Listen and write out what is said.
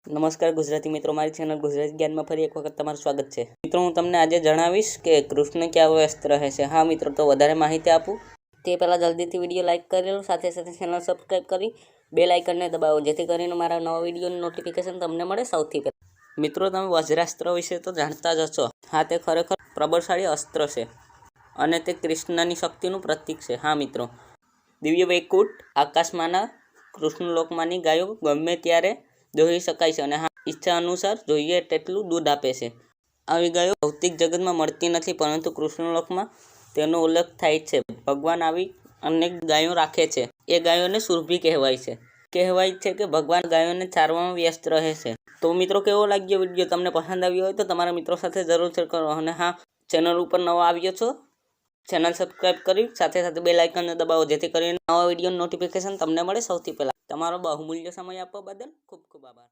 નમસ્કાર ગુજરાતી મિત્રો, મારી ચેનલ ગુજરાતી જ્ઞાનમાં ફરી એક વખત તમારું સ્વાગત છે। મિત્રો, હું તમને આજે જણાવીશ કે કૃષ્ણ ક્યાં વ્યસ્ત રહે છે। હા મિત્રો, તો વધારે માહિતી આપું તે પહેલાં જલ્દીથી વિડીયો લાઇક કરી લો, સાથે સાથે ચેનલ સબસ્ક્રાઈબ કરી બેલ આઇકનને દબાવો, જેથી કરીને મારા નવા વિડીયોની નોટિફિકેશન તમને મળે સૌથી પહેલાં। મિત્રો, તમે વજ્રાસ્ત્ર વિશે તો જાણતા જ હશો। હા, તે ખરેખર પ્રબળશાળી અસ્ત્ર છે અને તે કૃષ્ણની શક્તિનું પ્રતીક છે। હા મિત્રો, દિવ્ય વૈકુંઠ આકાશમાંના કૃષ્ણલોકમાંની ગાયો ગમે ત્યારે દોહી શકાય છે અને હા, ઈચ્છા અનુસાર જોઈએ તેટલું દૂધ આપે છે। આવી ગાયો ભૌતિક જગતમાં મળતી નથી, પરંતુ કૃષ્ણલોકમાં તેનો ઉલ્લેખ થાય છે। ભગવાન આવી અનેક ગાયો રાખે છે, એ ગાયોને સુરભી કહેવાય છે। કહેવાય છે કે ભગવાન ગાયોને ચારવામાં વ્યસ્ત રહે છે। તો મિત્રો, કેવો લાગ્યો વિડીયો? તમને પસંદ આવ્યો હોય તો તમારા મિત્રો સાથે જરૂર શેર કરો અને હા, ચેનલ ઉપર નવા આવ્યો છો, ચેનલ સબસ્ક્રાઈબ કરી સાથે સાથે બેલ આઇકનને દબાવો, જેથી કરીને નવા વિડીયોની નોટિફિકેશન તમને મળે સૌથી પહેલાં। તમારો બહુમૂલ્ય સમય આપવા બદલ ખૂબ ખૂબ આભાર।